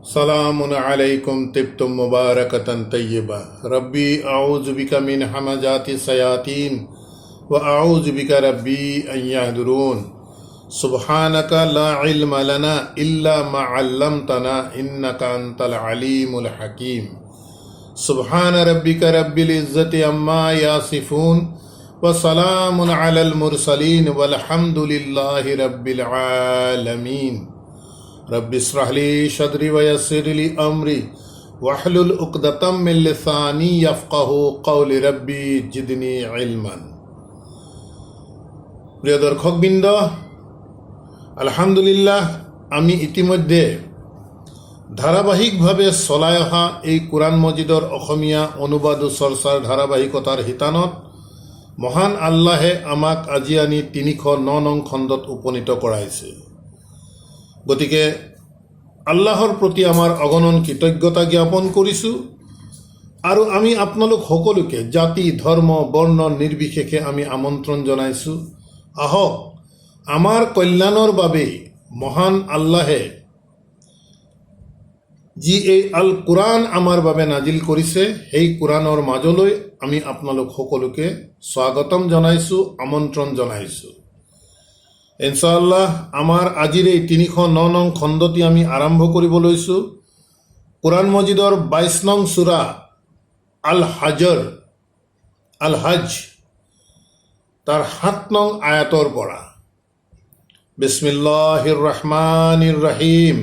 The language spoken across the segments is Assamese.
सलामुन अलैकुम तिब्तुम मुबारकतन तय्यबा रब्बी अऊज़ु बिका मिन हमाजाति सयातीन व अऊज़ु बिका रब्बी अन यहदुरून सुब्हानका ला इल्म लना इल्ला मा अल्लमतना इन्नका अंतल अलीमुल हकीम सुब्हान रब्बिका रब्बिल इज़्ज़ति अम्मा यासिफून व सलामुन अलल मुरसलीन वल्हम्दुलिल्लाहि रब्बिल आलमीन। रब्बि इश्रह ली सदरी व यस्सिर ली अमरी वहलुल उक़दतम मिन लिसानी यफ़क़हू क़ौली रब्बी जिदनी इल्मन। प्रिय दर्शकबृंद, আলহামদুলিল্লাহ আমি ইতিমধ্যে ধাৰাবাহিকভাৱে চলাই অহা এই কোৰআন মজিদৰ অসমীয়া অনুবাদ ও চৰ্চাৰ ধাৰাবাহিকতাৰ শিতানত মহান আল্লাহে আমাক আজি আনি ৩০৯ নং খণ্ডত উপনীত কৰাইছে। গতিকে আল্লাহৰ প্ৰতি আমাৰ অগণন কৃতজ্ঞতা জ্ঞাপন কৰিছোঁ আৰু আমি আপোনালোক সকলোকে জাতি ধৰ্ম বৰ্ণ নিৰ্বিশেষে আমি আমন্ত্ৰণ জনাইছোঁ, আহক আমাৰ কল্যাণৰ বাবে মহান আল্লাহে যি এই আল কোৰআন আমাৰ বাবে নাজিল কৰিছে সেই কোৰআনৰ মাজলৈ আমি আপোনালোক সকলোকে স্বাগতম জনাইছোঁ, আমন্ত্ৰণ জনাইছোঁ। ইনশাআল্লাহ আমাৰ আজিৰ এই ৩০৯ নং খণ্ডটি আমি আৰম্ভ কৰিব লৈছোঁ কোৰআন মজিদৰ ২২ নং সূৰা আল হজ তাৰ ৭ নং আয়াতৰ পৰা। বিসমিল্লাহির রহমানির রহিম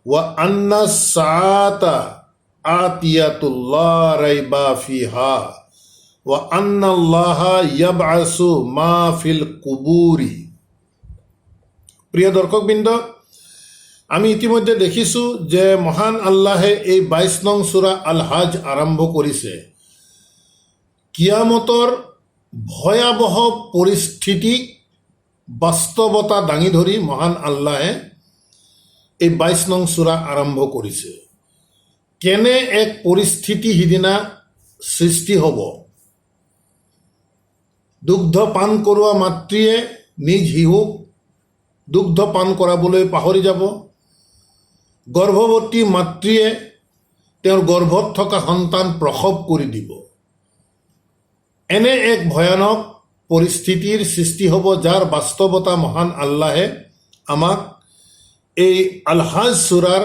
ওয়া আন্নাস সাআতা আতিয়াতুল লা রাইবা ফিহা ওয়া আন্নাল্লাহা ইয়াবআসু মা ফিল কুবুরি। প্রিয় দর্শকবৃন্দ, আমি ইতিমধ্যে দেখিছোঁ যে মহান আল্লাহে এই ২২ নং সূৰা আল হজ আৰম্ভ কৰিছে কিয়ামতৰ ভয়াবহ পৰিস্থিতি বাস্তৱতা দাঙি ধৰি মহান আল্লাহে এই ২২ নং সূৰা আৰম্ভ কৰিছে। কেনে এক পৰিস্থিতি সিদিনা সৃষ্টি হ'ব। দুগ্ধ পান কৰোৱা মাতৃয়ে নিজ শিশুক দুগ্ধ পান কৰাবলৈ পাহৰি যাব। গৰ্ভৱতী মাতৃয়ে তেওঁৰ গৰ্ভত থকা সন্তান প্ৰসৱ কৰি দিব। এনে এক ভয়ানক পৰিস্থিতিৰ সৃষ্টি হ'ব যাৰ বাস্তৱতা মহান আল্লাহে আমাক এই আল হজ সূৰাৰ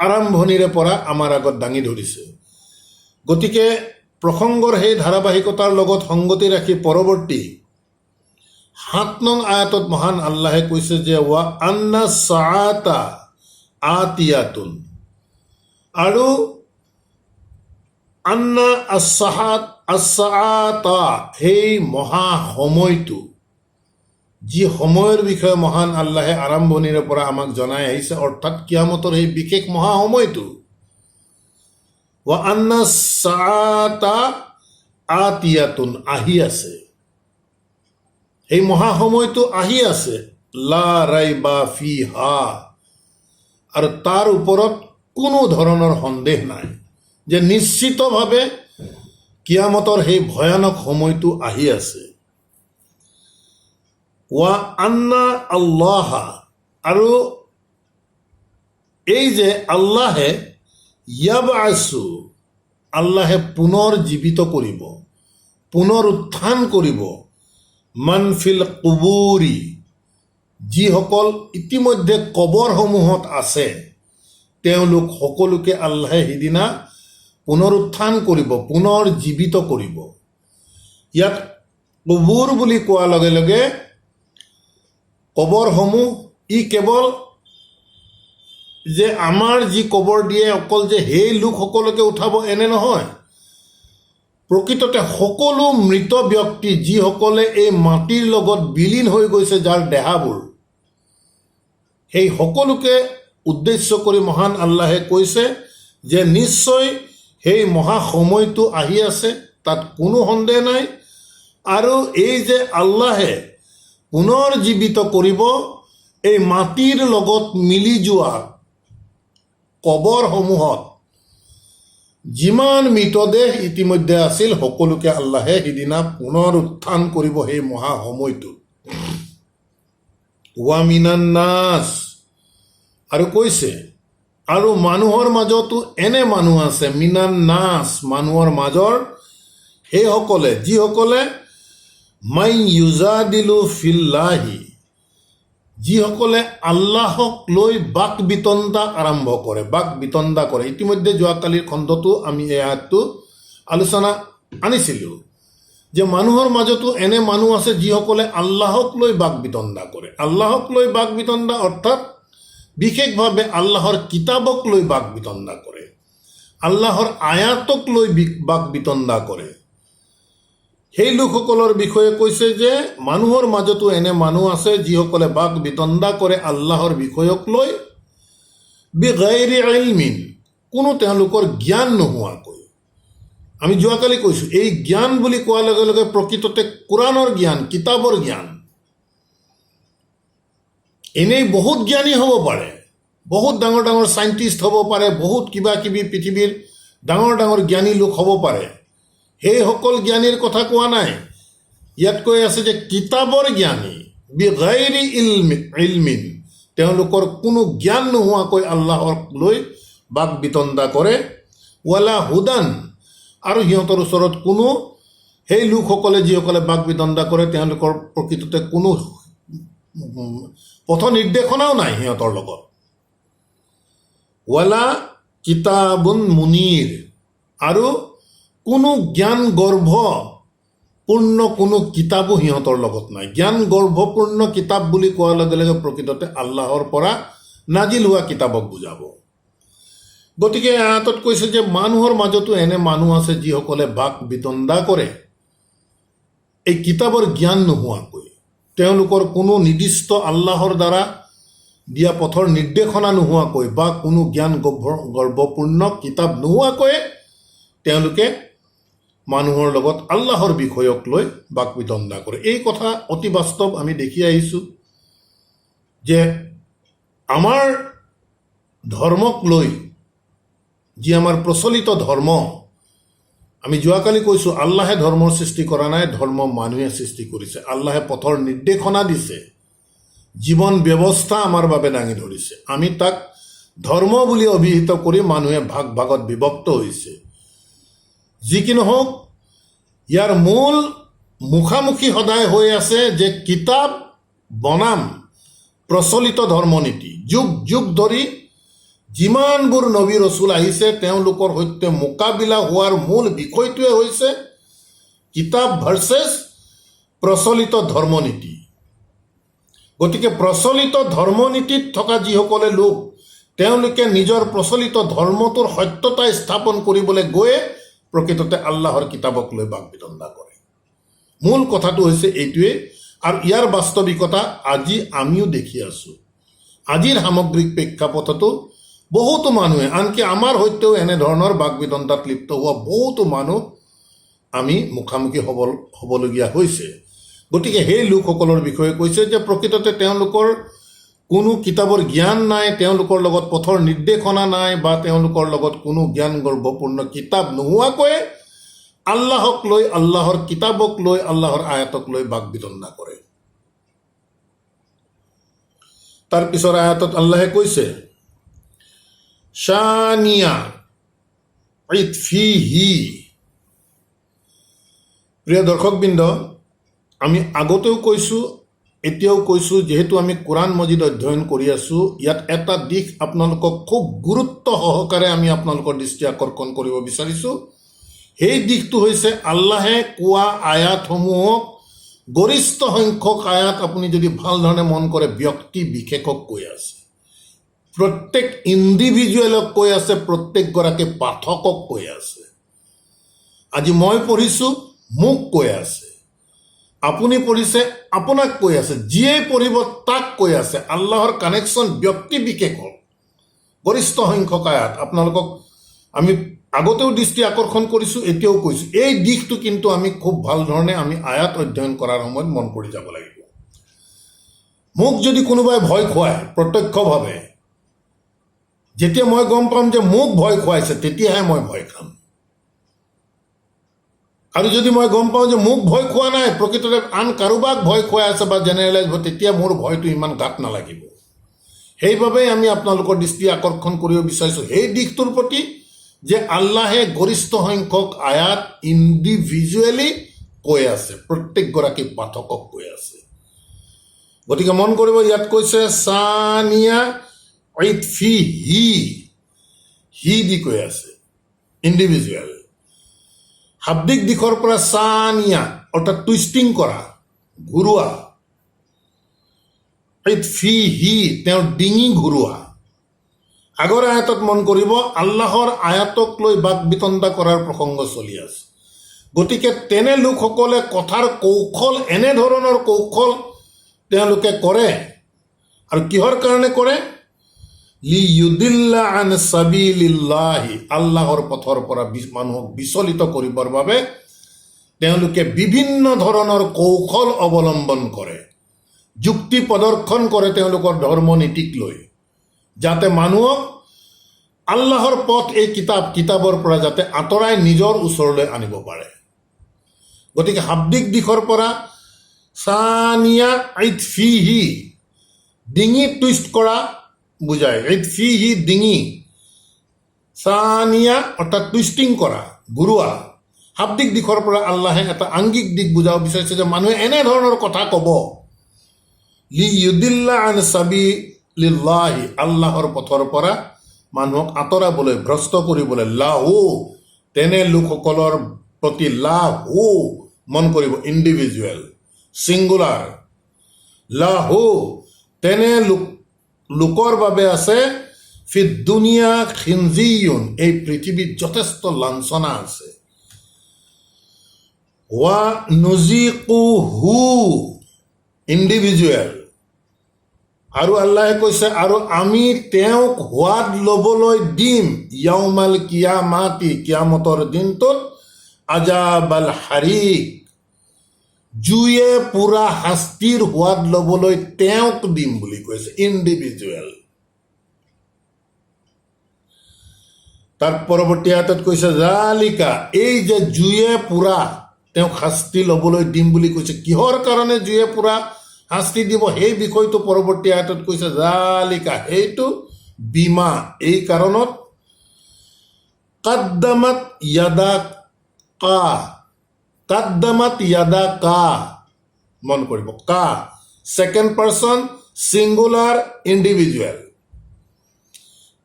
আৰম্ভণিৰে পৰা আমাৰ আগত দাঙি ধৰিছে। গতিকে প্ৰসংগৰ সেই ধাৰাবাহিকতাৰ লগত সংগতি ৰাখি পৰৱৰ্তী ৭ নং আয়াতত মহান আল্লাহে কৈছে যে ৱা আন্না সাআতা আতিয়াতুন, আৰু আন্না আসাআতা সেই মহা সময়টো, যি সময়ৰ বিষয়ে মহান আল্লাহে আৰম্ভণিৰে পৰা আমাক জনাই আহিছে, অৰ্থাৎ কিয়ামতৰ সেই বিশেষ মহা সময়টো। ৱা আন্না সাআতা আতিয়াতুন, আহি আছে, এই মহা সময়টো আহি আছে। লা ৰাইবা ফিহা, আৰু তাৰ ওপৰত কোনো ধৰণৰ সন্দেহ নাই যে নিশ্চিতভাৱে কিয়ামতৰ সেই ভয়ানক সময়টো আহি আছে। ৱা আন্না আল্লাহা, আৰু এই যে আল্লাহে ইয়াবআসু, আল্লাহে পুনৰ জীৱিত কৰিব, পুনৰ উত্থান কৰিব মান ফিল কুবুৰি, যিসকল ইতিমধ্যে কবৰসমূহত আছে তেওঁলোক সকলোকে আল্লাহে সিদিনা পুনৰ উত্থান কৰিব, পুনৰ জীৱিত কৰিব। ইয়াত কুবুৰ বুলি কোৱাৰ লগে লগে কবৰসমূহ ই কেৱল যে আমাৰ যি কবৰ দিয়ে অকল যে সেই লোকসকলকে উঠাব এনে নহয়। প্ৰকৃততে সকলো মৃত ব্যক্তি যিসকলে এই মাটিৰ লগত বিলীন হৈ গৈছে, যাৰ দেহাবোৰ, সেই সকলোকে উদ্দেশ্য কৰি মহান আল্লাহে কৈছে যে নিশ্চয় সেই মহা সময়টো আহি আছে, তাত কোনো সন্দেহ নাই। আৰু এই যে আল্লাহে পুনৰ জীৱিত কৰিব এই মাটিৰ লগত মিলি যোৱা কবৰসমূহত যিমান মৃতদেহ ইতিমধ্যে আছিল সকলোকে আল্লাহে সিদিনা পুনৰ উত্থান কৰিব সেই মহা সময়টো। ৱা মিনান নাছ, আৰু কৈছে আৰু মানুহৰ মাজতো এনে মানুহ আছে মিনান নাছ মানুহৰ মাজৰ সেইসকলে যিসকলে মাই ইউজাদিলু ফিল্লাহি যিসকলে আল্লাহক লৈ বাক বিতণ্ডা আৰম্ভ কৰে বাক বিতণ্ডা কৰে ইতিমধ্যে যোৱাকালিৰ খণ্ডটো আমি এই আয়াতটো আলোচনা আনিছিলোঁ যে মানুহৰ মাজতো এনে মানুহ আছে যিসকলে আল্লাহক লৈ বাক বিতণ্ডা কৰে আল্লাহক লৈ বাক বিতণ্ডা অৰ্থাৎ বিশেষভাৱে আল্লাহৰ কিতাবক লৈ বাক বিতণ্ডা কৰে আল্লাহৰ আয়াতক লৈ বাক বিতণ্ডা কৰে সেই লোকসকলৰ বিষয়ে কৈছে যে মানুহৰ মাজতো এনে মানুহ আছে যিসকলে বাক বিতণ্ডা কৰে আল্লাহৰ বিষয়ক লৈ বিগাইৰি ইলমিন কোনো তেওঁলোকৰ জ্ঞান নোহোৱাকৈ আমি যোৱাকালি কৈছোঁ এই জ্ঞান বুলি কোৱাৰ লগে লগে প্ৰকৃততে কোৰাণৰ জ্ঞান কিতাপৰ জ্ঞান এনেই বহুত জ্ঞানী হ'ব পাৰে বহুত ডাঙৰ ডাঙৰ চাইণ্টিষ্ট হ'ব পাৰে বহুত কিবা কিবি পৃথিৱীৰ ডাঙৰ ডাঙৰ জ্ঞানী লোক হ'ব পাৰে সেইসকল জ্ঞানীৰ কথা কোৱা নাই ইয়াত কৈ আছে যে কিতাপৰ জ্ঞানী বিগাইৰি ইলমিন তেওঁলোকৰ কোনো জ্ঞান নোহোৱাকৈ আল্লাহক লৈ বাক বিতণ্ডা কৰে ৱালা হুদান আৰু সিহঁতৰ ওচৰত কোনো সেই লোকসকলে যিসকলে বাক বিতণ্ডা কৰে তেওঁলোকৰ প্ৰকৃততে কোনো পথ নিৰ্দেশনাও নাই সিহঁতৰ লগত ৱালা কিতাবুন মুনীৰ আৰু কোনো জ্ঞান গৰ্ভপূৰ্ণ কোনো কিতাপো সিহঁতৰ লগত নাই জ্ঞান গৰ্ভপূৰ্ণ কিতাপ বুলি কোৱাৰ লগে লগে প্ৰকৃততে আল্লাহৰ পৰা নাজিল হোৱা কিতাপক বুজাব গতিকে আয়াতত কৈছে যে মানুহৰ মাজতো এনে মানুহ আছে যিসকলে বাক বিতণ্ডা কৰে এই কিতাপৰ জ্ঞান নোহোৱাকৈ তেওঁলোকৰ কোনো নিৰ্দিষ্ট আল্লাহৰ দ্বাৰা দিয়া পথৰ নিৰ্দেশনা নোহোৱাকৈ বা কোনো জ্ঞান গৰ্ভপূৰ্ণ কিতাপ নোহোৱাকৈ তেওঁলোকে মানুহৰ লগত আল্লাহৰ বিষয়ক লৈ বাক বিতণ্ডা কৰে এই কথা অতি বাস্তৱ আমি দেখি আহিছোঁ যে আমাৰ ধৰ্মক লৈ যি আমাৰ প্ৰচলিত ধৰ্ম আমি যোৱাকালি কৈছোঁ আল্লাহে ধৰ্মৰ সৃষ্টি কৰা নাই ধৰ্ম মানুহে সৃষ্টি কৰিছে আল্লাহে পথৰ নিৰ্দেশনা দিছে জীৱন ব্যৱস্থা আমাৰ বাবে দাঙি ধৰিছে আমি তাক ধৰ্ম বুলি অভিহিত কৰি মানুহে ভাগ ভাগত বিভক্ত হৈছে যি কি নহওক ইয়াৰ মূল মুখামুখি সদায় হৈ আছে যে কিতাপ বনাম প্ৰচলিত ধৰ্মনীতি যুগ যুগ ধৰি যিমানবোৰ নবী ৰচুল আহিছে তেওঁলোকৰ সৈতে মোকাবিলা হোৱাৰ মূল বিষয়টোৱে হৈছে কিতাপ ভাৰ্চেছ প্ৰচলিত ধৰ্মনীতি গতিকে প্ৰচলিত ধৰ্মনীতিত থকা যিসকলে লোক তেওঁলোকে নিজৰ প্ৰচলিত ধৰ্মটোৰ সত্যতা স্থাপন কৰিবলৈ গৈয়ে প্ৰকৃততে আল্লাহৰ কিতাপক লৈ বাক বিতণ্ডা কৰে মূল কথাটো হৈছে এইটোৱে আৰু ইয়াৰ বাস্তৱিকতা আজি আমিও দেখি আছোঁ আজিৰ সামগ্ৰিক প্ৰেক্ষাপটতো বহুতো মানুহে আনকি আমাৰ সৈতেও এনেধৰণৰ বাক বিতণ্ডাত লিপ্ত হোৱা বহুতো মানুহ আমি মুখামুখি হ'বলগীয়া হৈছে গতিকে সেই লোকসকলৰ বিষয়ে কৈছে যে প্ৰকৃততে তেওঁলোকৰ কোনো কিতাপৰ জ্ঞান নাই তেওঁলোকৰ লগত পথৰ নিৰ্দেশনা নাই বা তেওঁলোকৰ লগত কোনো জ্ঞান গৰ্ভপূৰ্ণ কিতাপ নোহোৱাকৈ আল্লাহক লৈ আল্লাহৰ কিতাপক লৈ আল্লাহৰ আয়াতক লৈ বাক বিতণ্ডা কৰে তাৰ পিছৰ আয়াতত আল্লাহে কৈছে শানিয়া ইতফিহি প্ৰিয় দৰ্শকবৃন্দ আমি আগতেও কৈছোঁ এতিয়াও কৈছোঁ যেহেতু আমি কোৰাণ মজিদ অধ্যয়ন কৰি আছোঁ ইয়াত এটা দিশ আপোনালোকক খুব গুৰুত্ব সহকাৰে আমি আপোনালোকৰ দৃষ্টি আকৰ্ষণ কৰিব বিচাৰিছোঁ সেই দিশটো হৈছে আল্লাহে কোৱা আয়াতসমূহক গৰিষ্ঠ সংখ্যক আয়াত আপুনি যদি ভাল ধৰণে মন কৰে ব্যক্তি বিশেষক কৈ আছে প্ৰত্যেক ইণ্ডিভিজুৱেলক কৈ আছে প্ৰত্যেকগৰাকী পাঠকক কৈ আছে আজি মই পঢ়িছোঁ মোক কৈ আছে আপুনি পঢ়িছে আপোনাক কৈ আছে যিয়ে পঢ়িব তাক কৈ আছে আল্লাহৰ কানেকশ্যন ব্যক্তি বিশেষক গৰিষ্ঠ সংখ্যক আয়াত আপোনালোকক আমি আগতেও দৃষ্টি আকৰ্ষণ কৰিছোঁ এতিয়াও কৈছোঁ এই দিশটো কিন্তু আমি খুব ভাল ধৰণে আমি আয়াত অধ্যয়ন কৰাৰ সময়ত মন কৰি যাব লাগিব মোক যদি কোনোবাই ভয় খুৱায় প্ৰত্যক্ষভাৱে যেতিয়া মই গম পাম যে মোক ভয় খুৱাইছে তেতিয়াহে মই ভয় খাম আৰু যদি মই গম পাওঁ যে মোক ভয় খোৱা নাই প্ৰকৃততে আন কাৰোবাক ভয় খুৱাই আছে বা জেনেৰেলাইজ হয় তেতিয়া মোৰ ভয়টো ইমান গাত নালাগিব সেইবাবে আমি আপোনালোকৰ দৃষ্টি আকৰ্ষণ কৰিব বিচাৰিছোঁ সেই দিশটোৰ প্ৰতি যে আল্লাহে গৰিষ্ঠ সংখ্যক আয়াত ইণ্ডিভিজুৱেলি কৈ আছে, প্ৰত্যেকগৰাকী পাঠকক কৈ আছে। গতিকে মন কৰিব, ইয়াত কৈছে সানিয়া ফি হি দি কৈ আছে ইণ্ডিভিজুৱেল। শাব্দিক দিশৰ পৰা সানিয়া অৰ্থাৎ টুইষ্টিং কৰা, ঘূৰোৱা, ফি হি তেওঁৰ ডিঙি ঘূৰোৱা। আগৰ আয়াতত মন কৰিব আল্লাহৰ আয়াতক লৈ বাক বিতণ্ডা কৰাৰ প্ৰসংগ চলি আছে। গতিকে তেনে লোকসকলে কথাৰ কৌশল, এনেধৰণৰ কৌশল তেওঁলোকে কৰে। আৰু কিহৰ কাৰণে কৰে? লিয়ুদিল্লা আন সাবিলিল্লাহি, আল্লাহৰ পথৰ পৰা মানুহক বিচলিত কৰিবৰ বাবে তেওঁলোকে বিভিন্ন ধৰণৰ কৌশল অৱলম্বন কৰে, যুক্তি প্ৰদৰ্শন কৰে তেওঁলোকৰ ধৰ্ম নীতিক লৈ, যাতে মানুহক আল্লাহৰ পথ এই কিতাপৰ পৰা যাতে আঁতৰাই নিজৰ ওচৰলৈ আনিব পাৰে। গতিকে শাব্দিক দিশৰ পৰা সানিয়া ফিহি ডিঙি টুইষ্ট কৰা বুজায়। ফিহি ডিঙি, সানিয়া অৰ্থাৎ টুইষ্টিং কৰা, ঘূৰোৱা। শাব্দিক দিশৰ পৰা আল্লাহে এটা আংগিক দিশ বুজাব বিচাৰিছে যে মানুহে এনেধৰণৰ কথা ক'ব, লিয়ুদিল্লা আন সাবিলিল্লাহি, আল্লাহৰ পথৰ পৰা মানুহক আঁতৰাবলৈ, ভ্ৰষ্ট কৰিবলৈ। লাহু, তেনে লোকসকলৰ প্ৰতি লাহু, মন কৰিব ইণ্ডিভিজুৱেল, ছিংগুলাৰ। লাহু, তেনে লোকৰ বাবে আছে ফিদ দুনিয়া খিনজিয়ুন, এই পৃথিৱীত যথেষ্ট লাঞ্ছনা আছে। ওয়া নুজিকুহু, ইণ্ডিভিজুৱেল। আৰু আল্লাহে কৈছে আৰু আমি তেওঁক সোৱাদ ল'বলৈ দিম য়াউমাল কিয়ামাতি, কিয়ামতৰ দিনটোত, আজাবাল হাৰিক, জুয়ে পুৰা শাস্তিৰ সোৱাদ ল'বলৈ তেওঁক দিম বুলি কৈছে, ইণ্ডিভিজুৱেল। তাৰ পৰৱৰ্তী আয়াতত কৈছে জালিকা, এই যে জুয়ে পুৰা তেওঁক শাস্তি ল'বলৈ দিম বুলি কৈছে, কিহৰ কাৰণে জুয়ে পুৰা শাস্তি দিব সেই বিষয়টো পৰৱৰ্তী আয়াতত কৈছে জালিকা, সেইটো বীমা, এই কাৰণত কাদ্দামাত ইয়াদা কা, মন কৰিব, কা ছেকেণ্ড পাৰ্চন ছিংগুলাৰ ইণ্ডিভিজুৱেল।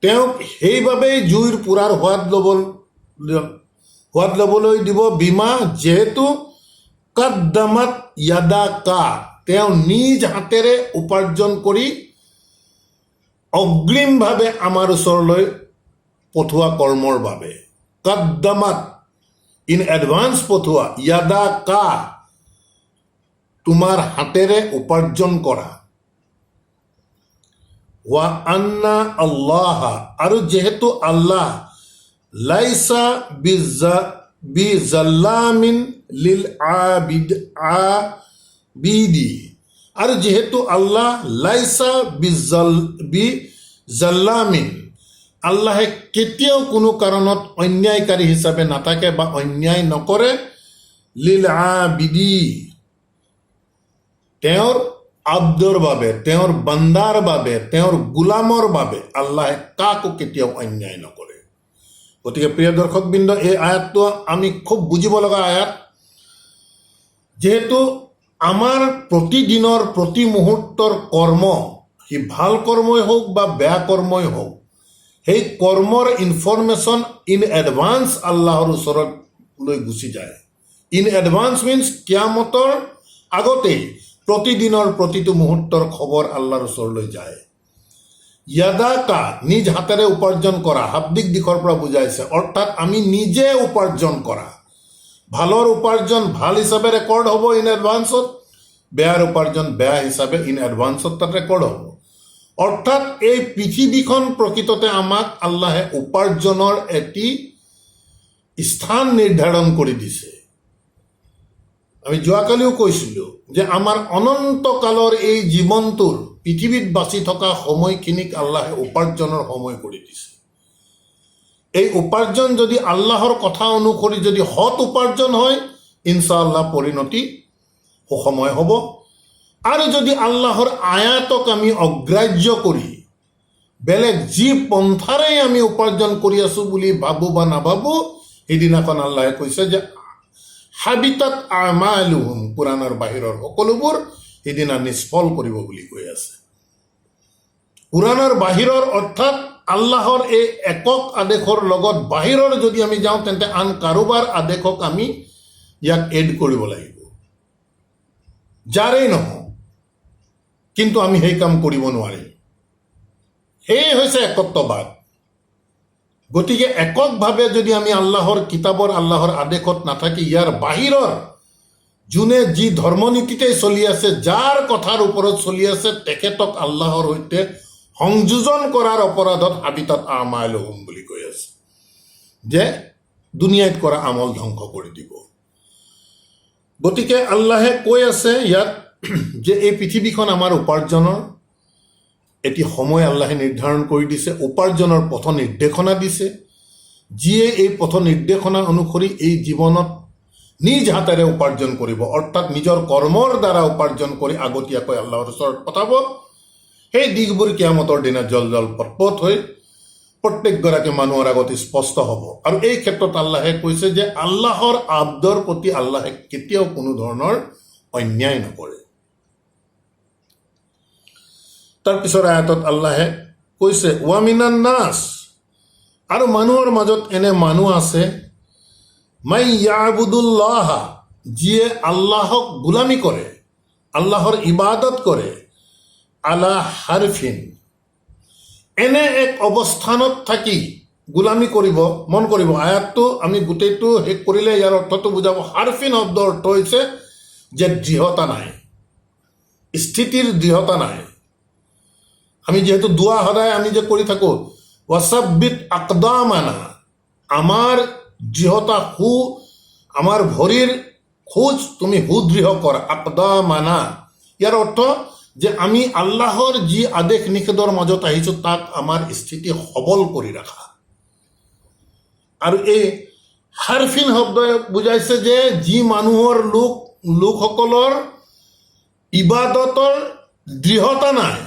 তেওঁক সেইবাবেই জুইৰ পুৰাৰ সোৱাদ ল'বলৈ দিব বীমা, যিহেতু কাদ্দামাত ইয়াদা কা, তেওঁ নিজ হাতেৰে উপাৰ্জন কৰি অগ্ৰিমভাৱে আমাৰ ওচৰলৈ পঠোৱা কৰ্মৰ বাবে। কাদ্দামাত, ইন এডভান্স পঠোৱা, ইয়াদা কা, তোমাৰ হাতেৰে উপাৰ্জন কৰা। ওয়া আন্না আল্লাহ, আৰু যিহেতু আল্লাহ লাইসা বিজাল্লামিন লিল আবিদি, আৰু যিহেতু আল্লাহ লাইসা বিজাল্লামিন, আল্লাহে কেতিয়াও কোনো কাৰণত অন্যায়কাৰী হিচাপে নাথাকে বা অন্যায় নকৰে। লিল আবিদি, তেওঁৰ আব্দৰ বাবে, তেওঁৰ বান্দাৰ বাবে, তেওঁৰ গোলামৰ বাবে আল্লাহে কাকো কেতিয়াও অন্যায় নকৰে। গতিকে প্ৰিয় দৰ্শকবৃন্দ, এই আয়াতটো আমি খুব বুজিব লগা আয়াত। যিহেতু আমাৰ প্ৰতিদিনৰ প্ৰতি মুহূৰ্তৰ কৰ্ম, সি ভাল কৰ্মই হওক বা বেয়া কৰ্মই হওক, সেই কৰ্মৰ ইনফৰমেশ্যন ইন এডভান্স আল্লাহৰ ওচৰত লৈ গুচি যায়। ইন এডভান্স মিনছ কিয়ামতৰ আগতেই প্ৰতিদিনৰ প্ৰতিটো মুহূৰ্তৰ খবৰ আল্লাহৰ ওচৰলৈ যায়। ইয়াদা কা, নিজ হাতেৰে উপাৰ্জন কৰা, শাব্দিক দিশৰ পৰা বুজাইছে, অৰ্থাৎ আমি নিজে উপাৰ্জন কৰা। ভালৰ উপাৰ্জন ভাল হিচাপে ৰেকৰ্ড হ'ব ইন এডভান্সত, বেয়াৰ উপাৰ্জন বেয়া হিচাপে ইন এডভান্সত তাত ৰেকৰ্ড হ'ব। অৰ্থাৎ এই পৃথিৱীখন প্ৰকৃততে আমাক আল্লাহে উপাৰ্জনৰ এটি স্থান নিৰ্ধাৰণ কৰি দিছে। আমি যোৱাকালিও কৈছিলোঁ যে আমাৰ অনন্তকালৰ এই জীৱনটোৰ পৃথিৱীত বাচি থকা সময়খিনিক আল্লাহে উপাৰ্জনৰ সময় কৰি দিছে। এই উপাৰ্জন যদি আল্লাহৰ কথা অনুসৰি যদি সৎ উপাৰ্জন হয়, ইনশাআল্লাহ পৰিণতি সুসময় হ'ব। আৰু যদি আল্লাহৰ আয়াতক আমি অগ্ৰাহ্য কৰি বেলেগ যি পন্থাৰে আমি উপাৰ্জন কৰি আছোঁ বুলি ভাবোঁ বা নাভাবোঁ, সেইদিনাখন আল্লাহে কৈছে যে হাবিতাত আমালুহুম, কোৰাণৰ বাহিৰৰ সকলোবোৰ সেইদিনা নিষ্ফল কৰিব বুলি কৈ আছে। কোৰাণৰ বাহিৰৰ অৰ্থাৎ আল্লাহৰ এই একক আদেশৰ লগত বাহিৰৰ যদি আমি যাওঁ, তেন্তে আন কাৰোবাৰ আদেশক আমি ইয়াক এড কৰিব লাগিব, যাৰেই নহওঁ, কিন্তু আমি সেই কাম কৰিব নোৱাৰিম। সেয়ে হৈছে একত্ববাদ। গতিকে এককভাৱে যদি আমি আল্লাহৰ কিতাপৰ আল্লাহৰ আদেশত নাথাকি ইয়াৰ বাহিৰৰ যোনে যি ধৰ্মনীতিতে চলি আছে, যাৰ কথাৰ ওপৰত চলি আছে, তেখেতক আল্লাহৰ সৈতে সংযোজন কৰাৰ অপৰাধত হাবিতাত আমালুহুম বুলি কৈ আছে, যে দুনিয়াত কৰা আমল ধ্বংস কৰি দিব। গতিকে আল্লাহে কৈ আছে ইয়াত যে এই পৃথিৱীখন আমাৰ উপাৰ্জনৰ এটি সময় আল্লাহে নিৰ্ধাৰণ কৰি দিছে, উপাৰ্জনৰ পথ নিৰ্দেশনা দিছে। যিয়ে এই পথ নিৰ্দেশনা অনুসৰি এই জীৱনত নিজ হাতেৰে উপাৰ্জন কৰিব, অৰ্থাৎ নিজৰ কৰ্মৰ দ্বাৰা উপাৰ্জন কৰি আগতীয়াকৈ আল্লাহৰ ওচৰত পঠাব, সেই দিশবোৰ কিয়ামতৰ দিনা জল জল পটপট হৈ প্ৰত্যেকগৰাকী মানুহৰ আগত স্পষ্ট হ'ব। আৰু এই ক্ষেত্ৰত আল্লাহে কৈছে যে আল্লাহৰ আব্দৰ প্ৰতি আল্লাহে কেতিয়াও কোনো ধৰণৰ অন্যায় নকৰে। তাৰ পিছৰ আয়াতত আল্লাহে কৈছে ওয়ামিনান নাছ, আৰু মানুহৰ মাজত এনে মানুহ আছে, মাই ইয়াবুদুল্লাহ, যিয়ে আল্লাহক গোলামী কৰে, আল্লাহৰ ইবাদত কৰে, আলা হাৰফিন, এনে এক অৱস্থানত থাকি গোলামী কৰিব। মন কৰিব, আয়াতটো আমি গোটেইটো শেষ কৰিলে ইয়াৰ অৰ্থটো বুজাব। হাৰফিন শব্দৰ অৰ্থ হৈছে যে দৃঢ়তা নাই, স্থিতিৰ দৃঢ়তা নাই। আমি যিহেতু দোৱা সদায় আমি যে কৰি থাকোঁ, ৱাসাব্বিত আকদামানা, আমাৰ দৃঢ়তা আমাৰ ভৰিৰ খোজ তুমি সুদৃঢ় কৰা, আকদামানা। ইয়াৰ অৰ্থ যে আমি আল্লাহৰ যি আদেশ নিষেধৰ মাজত আহিছোঁ তাক আমাৰ স্থিতি সবল কৰি ৰাখা। আৰু এই হাৰফিন শব্দই বুজাইছে যে যি মানুহৰ লোকসকলৰ ইবাদতৰ দৃঢ়তা নাই,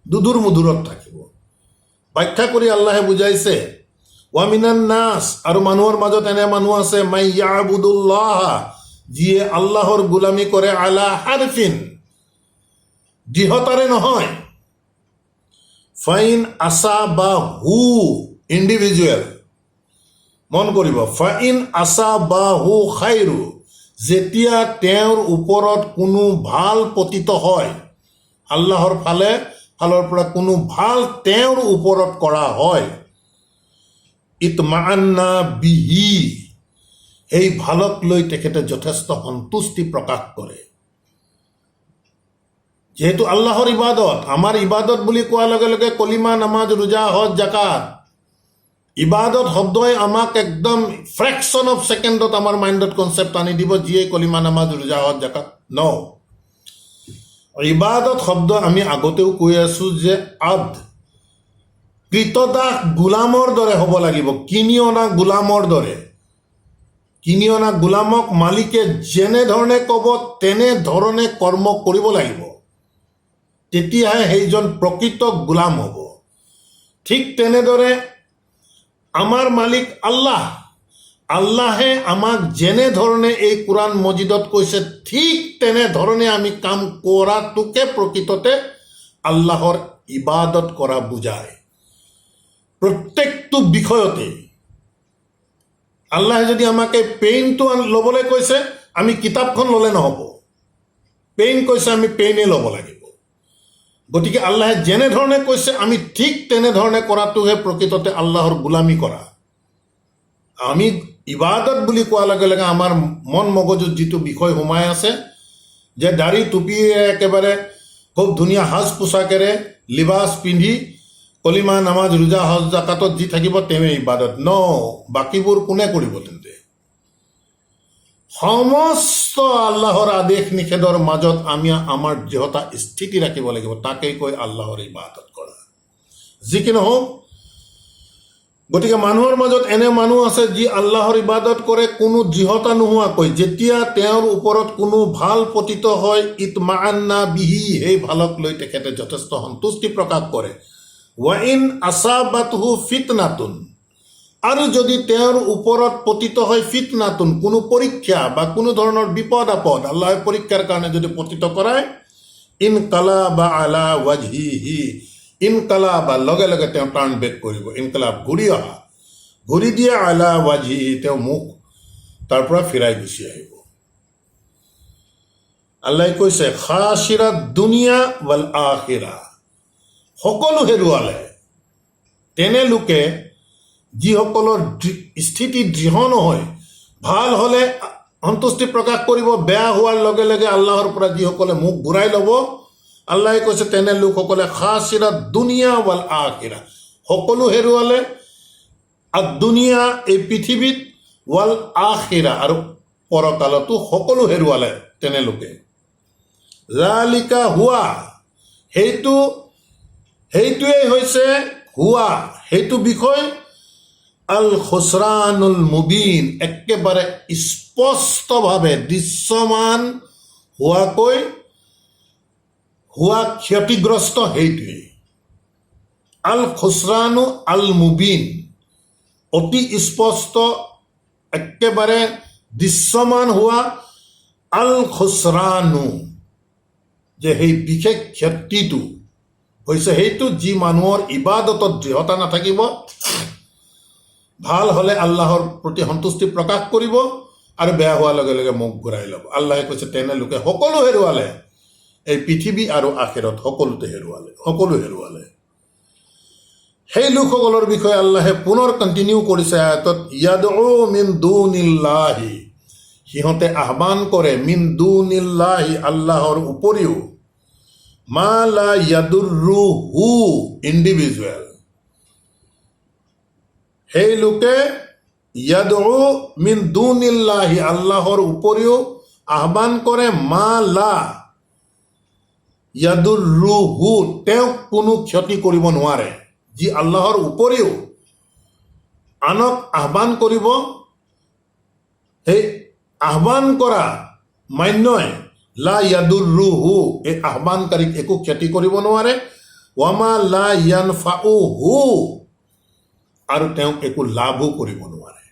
দুদূৰ মুদূৰত থাকিব। ব্যাখ্যা কৰি আল্লাহে বুজাইছে ওয়ামিনান নাছ, আৰু মানুহৰ মাজত এনে মানুহ আছে, মাই ইয়াবুদুল্লাহ, যিয়ে আল্লাহৰ গোলামী কৰে, আলা হাৰফিন, দৃঢ়তাৰে নহয়। ফাইন আছা বা হু, ইণ্ডিভিজুৱেল। মন কৰিব, ফাইন আছা বা হু খাইৰু, যেতিয়া তেওঁৰ ওপৰত কোনো ভাল পতিত হয়, আল্লাহৰ ফালৰ পৰা কোনো ভাল তেওঁৰ ওপৰত কৰা হয়, ইতমাআন্না বিহি, সেই ভালক লৈ তেখেতে যথেষ্ট সন্তুষ্টি প্ৰকাশ কৰে। যেহেতু আল্লাহৰ ইবাদত, আমাৰ ইবাদত বুলি কোৱাৰ লগে লগে কলিমা, নামাজ, ৰোজা, হজ, জাকাত, ইবাদত শব্দই আমাক একদম ফ্ৰেকশ্যন অফ ছেকেণ্ডত আমাৰ মাইণ্ডত কনচেপ্ট আনি দিব, যিয়ে কলিমা, নামাজ, ৰোজা, হজ, জাকাত ন। ইবাদত শব্দ আমি আগতেও কৈ আছোঁ যে আব্দ, কৃতদাস গোলামৰ দৰে হ'ব লাগিব, কিনি অনা গোলামৰ দৰে। কিনি অনা গোলামক মালিকে যেনেধৰণে ক'ব তেনেধৰণে কৰ্ম কৰিব লাগিব, তেতিয়াহে সেইজন প্ৰকৃত গোলাম হ'ব। ঠিক তেনেদৰে আমাৰ মালিক আল্লাহ, আল্লাহে আমাক যেনেধৰণে এই কোৰাণ মজিদত কৈছে, ঠিক তেনেধৰণে আমি কাম কৰাটোকে প্ৰকৃততে আল্লাহৰ ইবাদত কৰা বুজায়। প্ৰত্যেকটো বিষয়তে আল্লাহে যদি আমাক এই পেইনটো ল'বলৈ কৈছে, আমি কিতাপখন ল'লে নহ'ব। পেইন কৈছে, আমি পেইনে ল'ব লাগিব। গতিকে আল্লাহে যেনেধৰণে কৈছে আমি ঠিক তেনেধৰণে কৰাটোহে প্ৰকৃততে আল্লাহৰ গোলামী কৰা। আমি ইবাদত বুলি কোৱাৰ লগে লগে আমাৰ মন মগজুত যিটো বিষয় সোমাই আছে যে দাড়ি টুপিৰে একেবাৰে খুব ধুনীয়া সাজ পোছাকেৰে লিবাচ পিন্ধি কলিমা, নামাজ, ৰোজা, হজ, জাকাতত যি থাকিব তেওঁৱে ইবাদত ন। বাকীবোৰ কোনে কৰিব? তেন্তে সমস্ত আল্লাহৰ আদেশ নিষেধৰ মাজত আমি আমাৰ দৃঢ়তা স্থিতি ৰাখিব লাগিব, তাকেই কৈ আল্লাহৰ ইবাদত কৰা। যি কি নহওক, গতিকে মানুহৰ মাজত এনে মানুহ আছে যি আল্লাহৰ ইবাদত কৰে কোনো দৃঢ়তা নোহোৱাকৈ। যেতিয়া তেওঁৰ ওপৰত কোনো ভাল পতিত হয়, ইতমাআন্না বিহি, সেই ভালক লৈ তেখেতে যথেষ্ট সন্তুষ্টি প্ৰকাশ কৰে। ওয়াইন আসাবাতহু ফিতনাতুন, আৰু যদি তেওঁৰ ওপৰত পতিত হয় ফিতনাতুন, কোনো পৰীক্ষা বা কোনো ধৰণৰ বিপদ আপদ আল্লাহে পৰীক্ষাৰ কাৰণে যদি পতিত কৰায়, ইনকালাবা আলা ৱাজহিহি, ইনকালাবা লগে লগে তেওঁ টাৰ্ণ বেক কৰিব, ইনকালাব ঘূৰি অহা, ঘূৰি দিয়া, আলা ৱাজহিহি তেওঁ মুখ তাৰ পৰা ফিৰাই গুচি আহিব। আল্লাহে কৈছে খাছিৰাত দুনিয়া ৱাল আখিৰা, সকলো হেৰুৱালে। তেনে লোকে যিসকলৰ স্থিতি দৃঢ় নহয়, ভাল হ'লে সন্তুষ্টি প্ৰকাশ কৰিব, বেয়া হোৱাৰ লগে লগে আল্লাহৰ পৰা যিসকলে মুখ ঘূৰাই ল'ব, আল্লাহে কৈছে তেনে লোকসকলে খাছিৰাত দুনিয়া ৱাল আখিৰা, সকলো হেৰুৱালে। আৰু দুনিয়া এই পৃথিৱীত, ৱাল আখিৰা আৰু পৰকালতো সকলো হেৰুৱালে তেনে লোকে। জালিকা হুৱা, সেইটোৱেই হৈছে হুৱা, সেইটো বিষয় আল খুছৰানুল মুবিন, একেবাৰে স্পষ্টভাৱে দৃশ্যমান হোৱা ক্ষতিগ্ৰস্ত, সেইটোৱেই আল খুছৰানু আল মুবিন, অতি স্পষ্ট একেবাৰে দৃশ্যমান হোৱা আল খুছৰানু, যে সেই বিশেষ ক্ষতিটো হৈছে সেইটো যি মানুহৰ ইবাদতত দৃঢ়তা নাথাকিব, ভাল হ'লে আল্লাহৰ প্ৰতি সন্তুষ্টি প্ৰকাশ কৰিব আৰু বেয়া হোৱাৰ লগে লগে মুখ ঘূৰাই ল'ব। আল্লাহে কৈছে তেনে লোকে সকলো হেৰুৱালে, এই পৃথিৱী আৰু আখিৰত সকলো হেৰুৱালে। সেই লোকসকলৰ বিষয়ে আল্লাহে পুনৰ কণ্টিনিউ কৰিছে আয়াতত, ইয়াদউ মিন দুনিল্লাহি, সিহঁতে আহ্বান কৰে মিন দুনিল্লাহি, আল্লাহৰ উপৰিও, মা লা ইয়াদুৰ্ৰুহু, ইণ্ডিভিজুৱেল। সেই লোকে ইয়াদউ মিন দুনিল্লাহি, আল্লাহৰ উপৰিও আহ্বান কৰে, মা লা ইয়াদুৰ্ৰুহু, তেওঁক কোনো ক্ষতি কৰিব নোৱাৰে, যি আল্লাহৰ উপৰিও আনক আহ্বান কৰিব, সেই আহ্বান কৰা মান্যই লা ইয়াদুৰ্ৰুহু, এই আহ্বানকাৰীক একো ক্ষতি কৰিব নোৱাৰে, ৱামা লা ইয়ানফাউহু, আৰু তেওঁক একো লাভো কৰিব নোৱাৰে।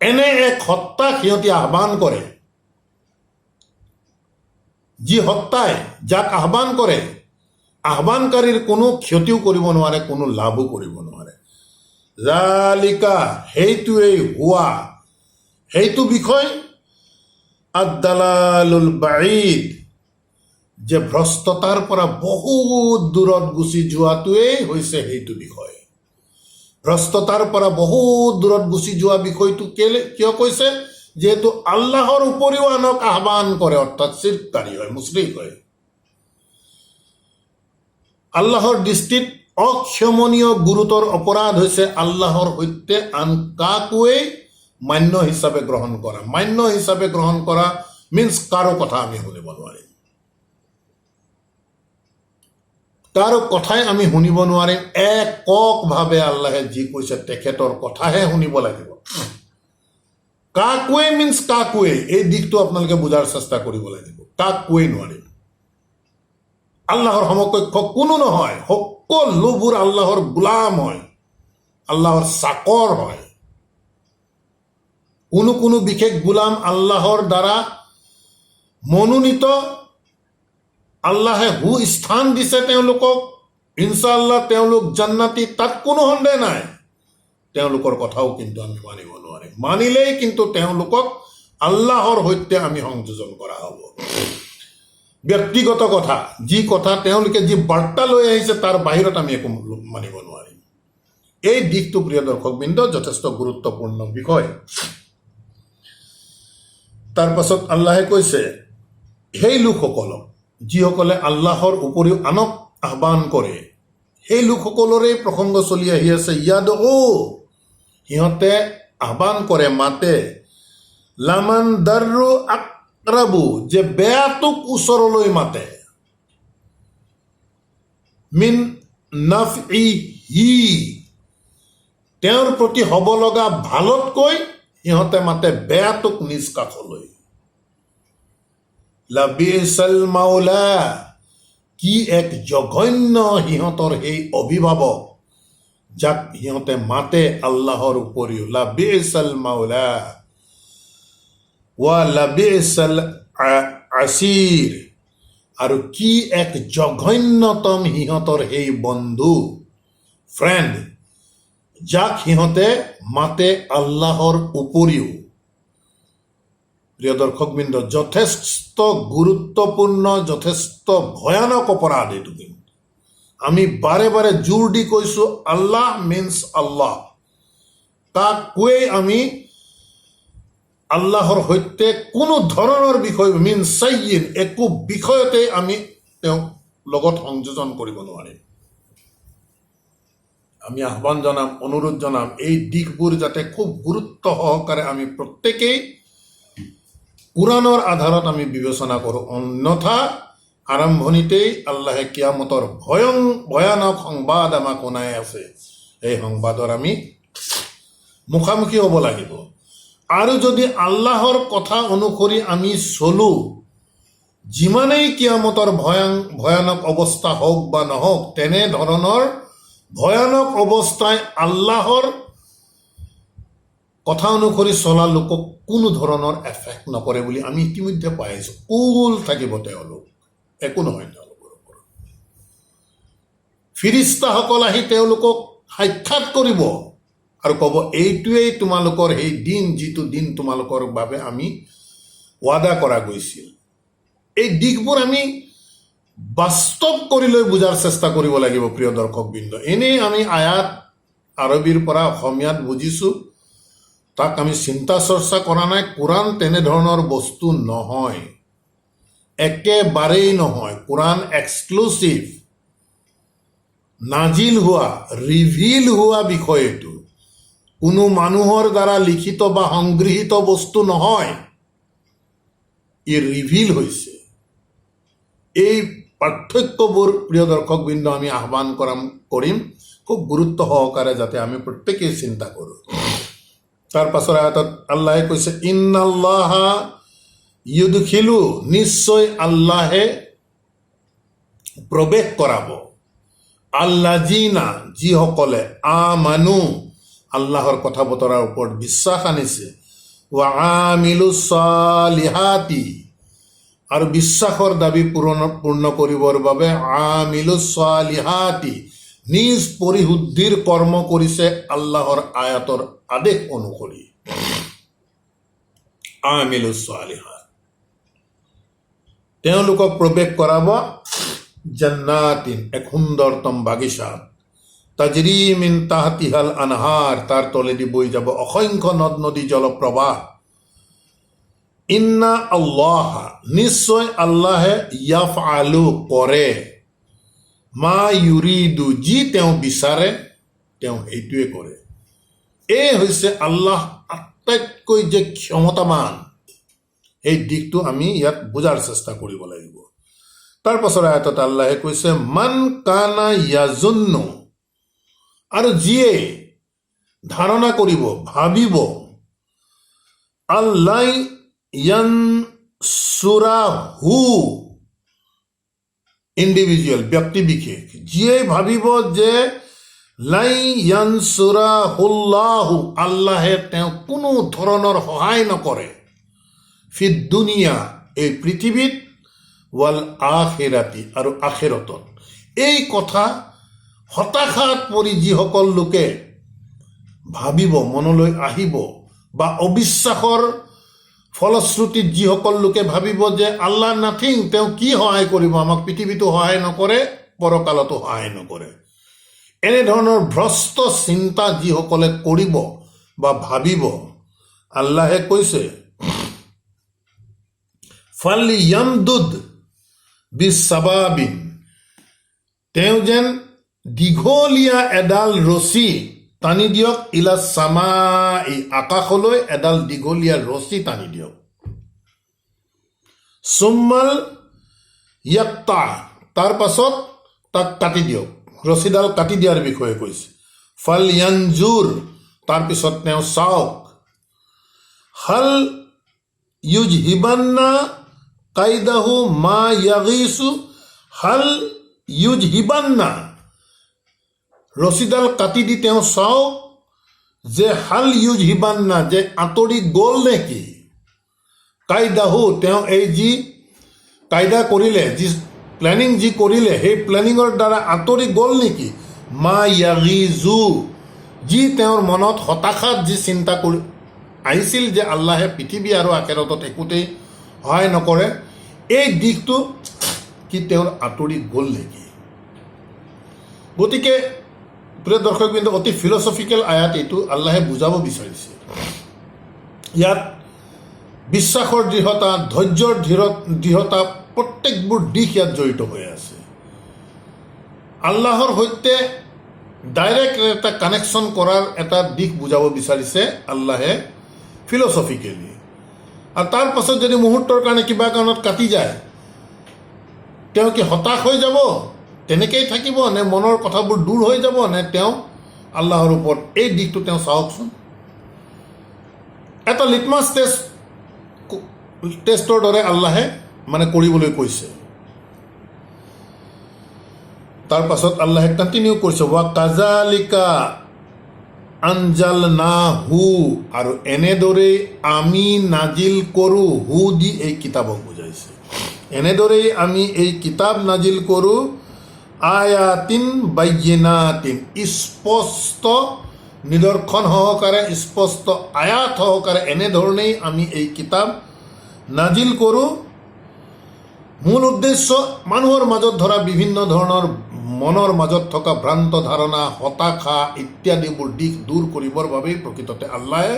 এনে এক সত্তাক সিহঁতি আহ্বান কৰে, যি সত্তাই যাক আহ্বান কৰে, আহ্বানকাৰীৰ কোনো ক্ষতিও কৰিব নোৱাৰে, কোনো লাভো কৰিব নোৱাৰে। জালিকা, সেইটোৱেই হোৱা, সেইটো বিষয় আদ-দালালুল বাঈদ, যে ভ্ৰষ্টতাৰ পৰা বহুত দূৰত গুচি যোৱাটোৱেই হৈছে সেইটো বিষয়। ভ্ৰষ্টতাৰ পৰা বহুত দূৰত গুচি যোৱা বিষয়টো কিয় কৈছে? যিহেতু আল্লাহৰ উপৰিও আনক আহ্বান কৰে, অৰ্থাৎ চিৰ্ককাৰী হয়, মুশ্ৰিক হয়। আল্লাহৰ দৃষ্টিত অক্ষমনীয় গুৰুতৰ অপৰাধ হৈছে আল্লাহৰ সৈতে আন কাকোৱেই মান্য হিচাপে গ্ৰহণ কৰা। মান্য হিচাপে গ্ৰহণ কৰা মিন্স কাৰো কথা আমি শুনিব নোৱাৰিম, কাৰো কথাই আমি শুনিব নোৱাৰিম। এককভাৱে আল্লাহে যি কৈছে তেখেতৰ কথাহে শুনিব লাগিব। কাকোৱে মিন্স কাকোৱে, এই দিশটো আপোনালোকে বুজাৰ চেষ্টা কৰিব লাগিব। কাকোৱেই নোৱাৰিম, আল্লাহৰ সমকক্ষ কোনো নহয়। সকলোবোৰ আল্লাহৰ গোলাম হয়, আল্লাহৰ চাকৰ হয়। কোনো বিশেষ গোলাম আল্লাহৰ দ্বাৰা মনোনীত, আল্লাহে স্থান দিছে তেওঁলোকক, ইনশাআল্লাহ তেওঁলোক জান্নাতি, তাত কোনো সন্দেহ নাই। তেওঁলোকৰ কথাও কিন্তু আমি মানিব নোৱাৰিম। মানিলেই কিন্তু তেওঁলোকক আল্লাহৰ সৈতে আমি সংযোজন কৰা হ'ব। ব্যক্তিগত কথা, যি কথা তেওঁলোকে যি বাৰ্তা লৈ আহিছে তাৰ বাহিৰত আমি একো মানিব নোৱাৰিম। এই দিশটো প্ৰিয় দৰ্শকবৃন্দ যথেষ্ট গুৰুত্বপূৰ্ণ বিষয়। তাৰ পাছত আল্লাহে কৈছে সেই লোকসকলক, যিসকলে আল্লাহৰ উপৰিও আনক আহ্বান কৰে, সেই লোকসকলৰে প্ৰসংগ চলি আহি আছে। ইয়াদউ, সিহঁতে আহ্বান কৰে, মাতে, লামান দাৰ্ৰু আকৰাবু, যে বেয়াটোক ওচৰলৈ মাতে, মিন নাফইহি, তেওঁৰ প্ৰতি হ'ব লগা ভালতকৈ সিহঁতে মাতে বেয়াটোক নিজ কাষলৈ। লাবিছাল মাওলা, কি এক জঘন্য সিহঁতৰ সেই অভিভাৱক যাক সিহঁতে মাতে আল্লাহৰ উপৰিও। লাবিছাল মাওলা ৱা লাবিছাল আসিৰ, আৰু কি এক জঘন্যতম সিহঁতৰ সেই বন্ধু ফ্ৰেণ্ড যাক সিহঁতে মাতে আল্লাহৰ উপৰিও। প্ৰিয় দৰ্শকবৃন্দ, যথেষ্ট গুৰুত্বপূৰ্ণ, যথেষ্ট ভয়ানক অপৰাধ এইটো। কিন্তু আমি বাৰে বাৰে জোৰ দি কৈছো, আল্লাহ মিনছ আল্লাহ। তাক কৈয়ে আমি আল্লাহৰ সৈতে কোনো ধৰণৰ বিষয় মিন চাইয়িন, একো বিষয়তে আমি তেওঁক লগত সংযোজন কৰিব নোৱাৰিম। আমি আহ্বান জনাম, অনুৰোধ জনাম, এই দিশবোৰ যাতে খুব গুৰুত্ব সহকাৰে আমি প্ৰত্যেকেই কোৰাণৰ আধাৰত আমি বিবেচনা কৰোঁ। অন্যথা আৰম্ভণিতেই আল্লাহে কিয়ামতৰ ভয়ানক সংবাদ আমাক শুনাই আছে। এই সংবাদৰ আমি মুখামুখি হ'ব লাগিব। আৰু যদি আল্লাহৰ কথা অনুসৰি আমি চলো, যিমানেই কিয়ামতৰ ভয়ানক অৱস্থা হওক বা নহওক, তেনেধৰণৰ ভয়ানক অৱস্থাই আল্লাহৰ কথা অনুসৰি চলা লোকক কোনো ধৰণৰ এফেক্ট নকৰে বুলি আমি ইতিমধ্যে পাই আছো। কুল থাকিব তেওঁলোক, একো নহয় তেওঁলোকৰ ওপৰত। ফিৰিষ্টাসকল আহি তেওঁলোকক সাক্ষাৎ কৰিব আৰু ক'ব, এইটোৱেই তোমালোকৰ সেই দিন, যিটো দিন তোমালোকৰ বাবে আমি ৱাদা কৰা গৈছিল। এই দিশবোৰ আমি বাস্তৱ কৰি লৈ বুজাৰ চেষ্টা কৰিব লাগিব। প্ৰিয় দৰ্শকবৃন্দ, এনেই আমি আয়াত আৰবীৰ পৰা অসমীয়াত বুজিছো, তাক আমি চিন্তা চৰ্চা কৰা নাই। কোৰাণ তেনেধৰণৰ বস্তু নহয়, একেবাৰেই নহয়। কোৰাণ এক্সক্লুচিভ, নাজিল হোৱা, ৰিভিল হোৱা বিষয় এইটো। কোনো মানুহৰ দ্বাৰা লিখিত বা সংগৃহীত বস্তু নহয়, ই ৰিভিল হৈছে। এই পাৰ্থক্যবোৰ প্ৰিয় দৰ্শকবৃন্দ আমি আহ্বান কৰিম খুব গুৰুত্ব সহকাৰে যাতে আমি প্ৰত্যেকেই চিন্তা কৰোঁ। তাৰ পাছৰ আয়াতত আল্লাহে কৈছে, ইন্নাল্লাহা ইউদখিলু, নিশ্চয় আল্লাহে প্ৰৱেশ কৰাব, আল্লাযিনা, যিসকলে আমানু, আল্লাহৰ কথা বতৰাৰ ওপৰত বিশ্বাস আনিছে, ৱা আমিলুছ সালিহাতি, আৰু বিশ্বাসৰ দাবী পূৰ্ণ কৰিবৰ বাবে আমিলুছ সালিহাতি, নিজ পৰিশুদ্ধিৰ কৰ্ম কৰিছে আল্লাহৰ আয়াতৰ আদেশ অনুসৰি। আমিলুছ সালিহাত, তেওঁলোকক প্ৰৱেশ কৰাব জান্নাতিন, এক সুন্দৰতম বাগিচাত, তাজৰি মিন তাহতিহাল আনহাৰ, তাৰ তলেদি বৈ যাব অসংখ্য নদ নদী জলপ্ৰবাহ। ইন্না আল্লাহ, নিশ্চয় আল্লাহে ইয়াফআলু, কৰে, মা ইউৰিদু, যি তেওঁ বিচাৰে তেওঁ সেইটোৱে কৰে। এই হৈছে আল্লাহ আটাইতকৈ যে ক্ষমতাৱান, এই দিশটো আমি ইয়াত বুজাৰ চেষ্টা কৰিব লাগিব। তাৰ পাছৰ আয়াতত আল্লাহে কৈছে, মান কানা ইয়াজুন্নু, আৰু যিয়ে ধাৰণা কৰিব, ভাবিব, আল্লাই ইয়ানছুৰাহু, ইণ্ডিভিজুৱেল, ব্যক্তি বিশেষ, যিয়ে ভাবিব যে লাই ইয়ানছুৰাহুল্লাহু, আল্লাহে তেওঁ কোনো ধৰণৰ সহায় নকৰে, ফিদ দুনিয়া, এই পৃথিৱীত, ৱাল আখিৰাতি, আৰু আখিৰতত। এই কথা হতাশাত পৰি যিসকল লোকে ভাবিব, মনলৈ আহিব, বা অবিশ্বাসৰ ফলশ্ৰুতিত যিসকল লোকে ভাবিব যে আল্লাহ নাথিং, তেওঁ কি সহায় কৰিব আমাক, পৃথিৱীতো সহায় নকৰে, পৰকালতো সহায় নকৰে, এনেধৰণৰ ভ্ৰষ্ট চিন্তা যিসকলে কৰিব বা ভাবিব, আল্লাহে কৈছে, ফালয়ামদুদ বিছাবাবিন, তেওঁ যেন দীঘলীয়া এডাল ৰছী টানি দিয়ক, ইলা সামাই, আকাশলৈ এডাল দীঘলীয়া ৰছী টানি দিয়ক, সুম্মাল ইয়াক্তা, তাৰ পাছত তাক কাটি দিয়ক, ৰছীডাল কাটি দিয়াৰ বিষয়ে কৈছে। ফালয়ানজুৰ, তাৰপিছত তেওঁ চাওক, হাল ইউজহিবান্না কাইদাহু মা ইয়াগিছু, হাল ইউজ হিবান্না, ৰছীডাল কাটি দি তেওঁ চাওক যে হাল ইউজ হিবান্না, যে আঁতৰি গ'ল নেকি। কাইদাহু, তেওঁ এই যি কাইদা কৰিলে, যি প্লেনিং যি কৰিলে, সেই প্লেনিঙৰ দ্বাৰা আঁতৰি গ'ল নেকি। মা য়াগিজু, যি তেওঁৰ মনত হতাশাত যি চিন্তা কৰি আহিছিল যে আল্লাহে পৃথিৱী আৰু আখেৰাতত একোতেই সহায় নকৰে, এই দিশটো কি তেওঁৰ আঁতৰি গ'ল নেকি। গতিকে প্ৰিয় দৰ্শকবৃন্দ, অতি ফিলচফিকেল আয়াত এইটো আল্লাহে বুজাব বিচাৰিছে। ইয়াত বিশ্বাসৰ দৃঢ়তা, ধৈৰ্যৰ দৃঢ়তা, প্ৰত্যেকবোৰ দিশ ইয়াত জড়িত হৈ আছে। আল্লাহৰ সৈতে ডাইৰেক্ট এটা কানেকশ্যন কৰাৰ এটা দিশ বুজাব বিচাৰিছে আল্লাহে ফিলচফিকেলি। আৰু তাৰ পাছত যদি মুহূৰ্তৰ কাৰণে কিবা কাৰণত কাটি যায়, তেওঁ কি হতাশ হৈ যাব, তেনেকেই থাকিব, নে মনৰ কথাবোৰ দূৰ হৈ যাব, নে তেওঁ আল্লাহৰ ওপৰত, এই দিশটো তেওঁ চাওকচোন। এটা লিটমাছ টেষ্টৰ দৰে আল্লাহে কৰিবলৈ কৈছে। তাৰ পাছত আল্লাহে কণ্টিনিউ কৰিছে, ৱা কাজালিকা আনজালনাহু, আৰু এনেদৰেই আমি নাজিল কৰোঁ, হু দি এই কিতাপক বুজাইছে। এনেদৰেই আমি এই কিতাপ নাজিল কৰোঁ, আয়াতিন বাইয়িনাতিন, স্পষ্ট নিদৰ্শন সহকাৰে, স্পষ্ট আয়াত সহকাৰে, এনেধৰণেই আমি এই কিতাপ নাজিল কৰোঁ। মূল উদ্দেশ্য মানুহৰ মাজত ধৰা বিভিন্ন ধৰণৰ মনৰ মাজত থকা ভ্ৰান্ত ধাৰণা, হতাশা ইত্যাদিবোৰ দিশ দূৰ কৰিবৰ বাবেই প্ৰকৃততে আল্লাহে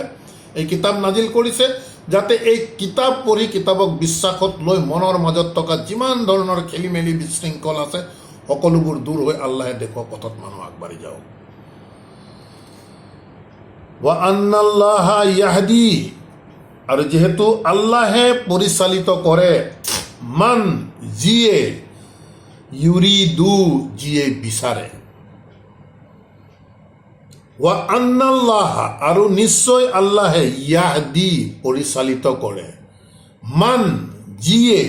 এই কিতাপ নাজিল কৰিছে, যাতে এই কিতাপ পঢ়ি কিতাপক বিশ্বাসত লৈ মনৰ মাজত থকা যিমান ধৰণৰ খেলি মেলি বিশৃংখল আছে সকলোবোৰ দূৰ হৈ আল্লাহে দেখুওৱা পথত মানুহ আগবাঢ়ি যাওক। ৱা আন্নাল্লাহা ইয়াহদি, আৰু যিহেতু আল্লাহে পৰিচালিত কৰে, মান যিয়ে, ইউৰিদু যিয়ে বিচাৰে, ৱা আন্নাল্লাহা, আৰু নিশ্চয় আল্লাহে, ইয়াহদি পৰিচালিত কৰে, মান যিয়ে,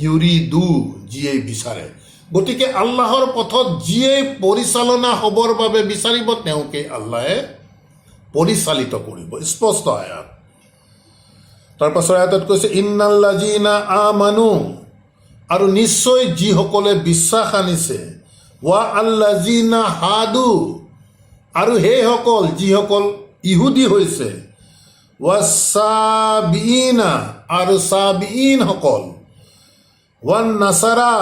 ইউৰিদু যিয়ে বিচাৰে। গতিকে আল্লাহৰ পথত যিয়ে পৰিচালনা হ'বৰ বাবে বিচাৰিব তেওঁকে আল্লাহে পৰিচালিত কৰিব। স্পষ্ট আয়াত। তাৰপাছৰ আয়াতত কৈছে, ইন্নাল্লাযিনা আমানু, আৰু নিশ্চয় যিসকলে বিশ্বাস আনিছে, ৱা আল্লাযিনা হাদু, আৰু সেইসকল যিসকল ইহুদী হৈছে, ৱা সাবিইনা, আৰু সাবিইনসকল, ৱান নাসাৰা,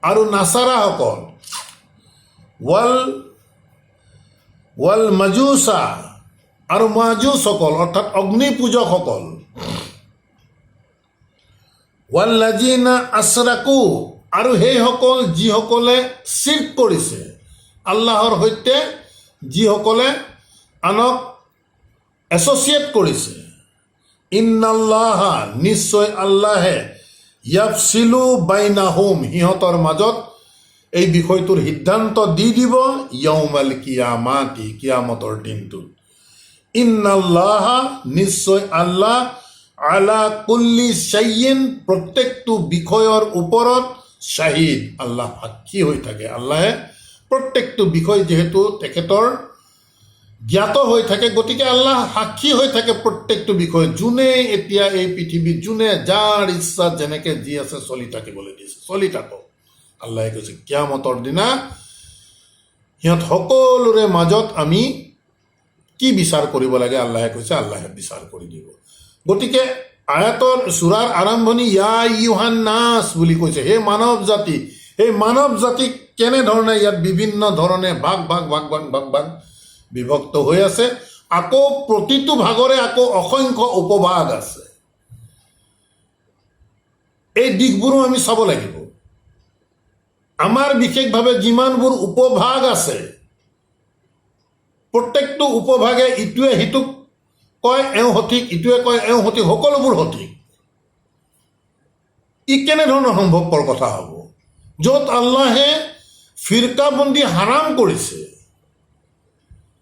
আৰু নাসাৰাসকল, ৱাল মাজুসা, আৰু মাজুসকল অৰ্থাৎ অগ্নি পূজকসকল, ৱাল্লাযিনা আশৰাকু, আৰু সেইসকল যিসকলে শিৰ্ক কৰিছে, আল্লাহৰ সৈতে যিসকলে আনক এছ'চিয়েট কৰিছে। ইন্নাল্লাহা, নিশ্চয় আল্লাহে, ইয়াফছিলু বাইনাহুম, সিহঁতৰ মাজত এই বিষয়টোৰ সিদ্ধান্ত দি দিব, য়াউমাল কিয়ামাতি, কিয়ামতৰ দিনটোত। ইন্নাল্লাহা, নিশ্চয় আল্লাহ, আলা কুল্লি শাইইন, প্ৰত্যেকটো বিষয়ৰ ওপৰত, শ্বাহিদ, আল্লাহ সাক্ষী হৈ থাকে। আল্লাহে প্ৰত্যেকটো বিষয় যিহেতু তেখেতৰ জ্ঞাত হৈ থাকে, গতিকে আল্লাহ সাক্ষী হৈ থাকে প্ৰত্যেকটো বিষয়। যোনে এতিয়া এই পৃথিৱীত যোনে যাৰ ইচ্ছা যেনেকৈ যি আছে চলি থাকিবলৈ দিছে, চলি থাকক। আল্লাহে কৈছে কিয়ামতৰ দিনা সিহঁত সকলোৰে মাজত আমি কি বিচাৰ কৰিব লাগে, আল্লাহে কৈছে আল্লাহে বিচাৰ কৰি দিব। গতিকে আয়াতৰ সূৰাৰ আৰম্ভণি ইয়া আইয়ুহান নাছ বুলি কৈছে, হে মানৱ জাতি। সেই মানৱ জাতি কেনেধৰণে ইয়াত বিভিন্ন ধৰণে ভাগ বিভক্ত হৈ আছে। আকৌ প্ৰতিটো ভাগৰে আকৌ অসংখ্য উপভাগ আছে। এই দিশবোৰো আমি চাব লাগিব। আমাৰ বিশেষভাৱে যিমানবোৰ উপভাগ আছে, প্ৰত্যেকটো উপভাগে ইটোৱে সিটোক কয় এওঁ সঠিক, ইটোৱে কয় এওঁ সঠিক, সকলোবোৰ সঠিক। ই কেনেধৰণৰ সম্ভৱপৰ কথা হ'ব? য'ত আল্লাহে ফিৰকাবন্দী হাৰাম কৰিছে,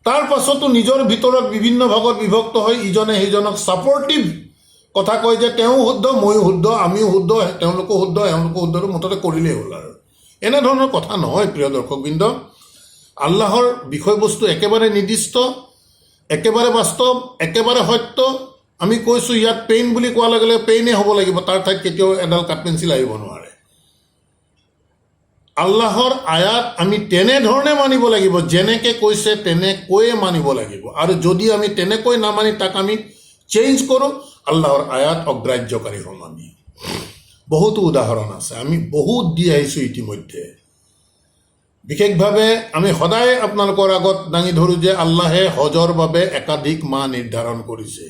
তাৰ পাছতো নিজৰ ভিতৰত বিভিন্ন ভাগত বিভক্ত হৈ ইজনে সিজনক ছাপৰ্টিভ কথা কয় যে তেওঁ শুদ্ধ, ময়ো শুদ্ধ, আমিও শুদ্ধ, তেওঁলোকো শুদ্ধ, এওঁলোকো শুদ্ধ, মুঠতে কৰিলেই হ'ল আৰু এনেধৰণৰ কথা নহয়। প্ৰিয় দৰ্শকবৃন্দ, আল্লাহৰ বিষয়বস্তু একেবাৰে নিৰ্দিষ্ট, একেবাৰে বাস্তৱ, একেবাৰে সত্য। আমি কৈছোঁ ইয়াত পেইন বুলি কোৱাৰ লগে লগে পেইনে হ'ব লাগিব, তাৰ ঠাইত কেতিয়াও এডাল কাঠ পেঞ্চিল আহিব নোৱাৰে। আল্লাহৰ আয়াত আমি তেনেধৰণে মানিব লাগিব, যেনেকৈ কৈছে তেনেকৈয়ে মানিব লাগিব। আৰু যদি আমি তেনেকৈ নামানি তাক আমি চেঞ্জ কৰোঁ, আল্লাহৰ আয়াত অগ্ৰাহ্যকাৰী হ'ম আমি। বহুতো উদাহৰণ আছে, আমি বহুত দি আহিছোঁ ইতিমধ্যে। বিশেষভাৱে আমি সদায় আপোনালোকৰ আগত দাঙি ধৰোঁ যে আল্লাহে হজৰ বাবে একাধিক মাহ নিৰ্ধাৰণ কৰিছে।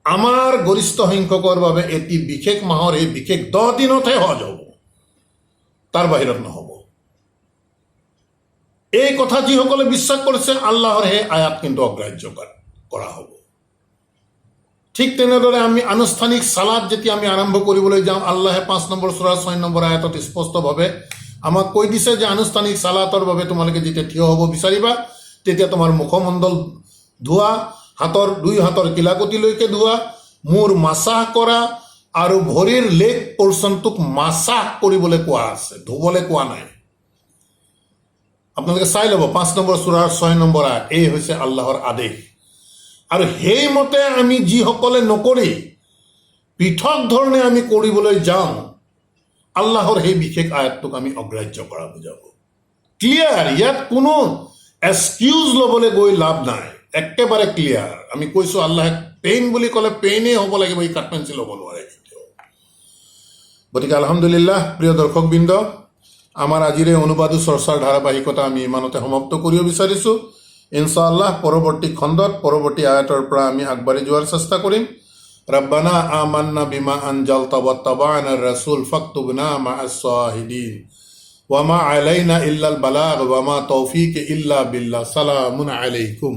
আমাৰ গৰিষ্ঠ সংখ্যকৰ বাবে এটি বিশেষ মাহৰ এই বিশেষ 10 দিনতহে হজ হ'ব, তাৰ বাহিৰত নহ'ব। এই কথা যিসকলে বিশ্বাস কৰিছে, আল্লাহৰ সেই আয়াত কিন্তু অগ্ৰাহ্য কৰা হ'ব। ঠিক তেনেদৰে আমি আনুষ্ঠানিক সালাত যেতিয়া আমি আৰম্ভ কৰিবলৈ যাওঁ, আল্লাহে 5 নম্বৰ সূৰা 6 নম্বৰ আয়াতত স্পষ্টভাৱে আমাক কৈ দিছে যে আনুষ্ঠানিক সালাতৰ বাবে তোমালোকে যেতিয়া থিয় হ'ব বিচাৰিবা, তেতিয়া তোমাৰ মুখমণ্ডল ধোৱা, দুই হাতৰ কিলাকতিলৈকে ধোৱা, মূৰ মাছাহ কৰা আৰু ভৰিৰ লেগ পৰ্চনটোক মাছাহ কৰিবলৈ কোৱা আছে, ধুবলৈ কোৱা নাই। আপোনালোকে চাই ল'ব 5 নম্বৰ সূৰাৰ 6 নম্বৰ আয়াত, এই হৈছে আল্লাহৰ আদেশ। আৰু সেইমতে আমি যিসকলে নকৰি পৃথক ধৰণে আমি কৰিবলৈ যাওঁ, আল্লাহৰ সেই বিশেষ আয়াতটোক আমি অগ্ৰাহ্য কৰা বুজাব। ক্লিয়াৰ, ইয়াত কোনো এক্সকিউজ ল'বলৈ গৈ লাভ নাই, একেবাৰে ক্লিয়াৰ। আমি কৈছোঁ আল্লাহে পেইন বুলি ক'লে পেইনেই হ'ব লাগিব, এই কাঠ পেঞ্চিল হ'ব নোৱাৰে কেতিয়াও। গতিকে আলহামদুলিল্লাহ, প্ৰিয় দৰ্শকবৃন্দ, আমাৰ আজিৰ এই অনুবাদো চৰ্চাৰ ধাৰাবাহিকতা আমি ইমানতে সমাপ্ত কৰিব বিচাৰিছোঁ। ইনশাআল্লাহ পৰৱৰ্তী খণ্ডত পৰৱৰ্তী আয়াতৰ পৰা আমি আগবাঢ়ি যোৱাৰ চেষ্টা কৰিম। ৰব্বানা আমান্না বিমা আনজালতা ওয়াত্তাবা'না ৰাসূল ফাকতুবনা মা'আস শাহিদিন ওয়া মা আলাইনা ইল্লাল বালাগ ওয়া মা তৌফিক ইল্লা বিল্লাহ। সালামুন আলাইকুম।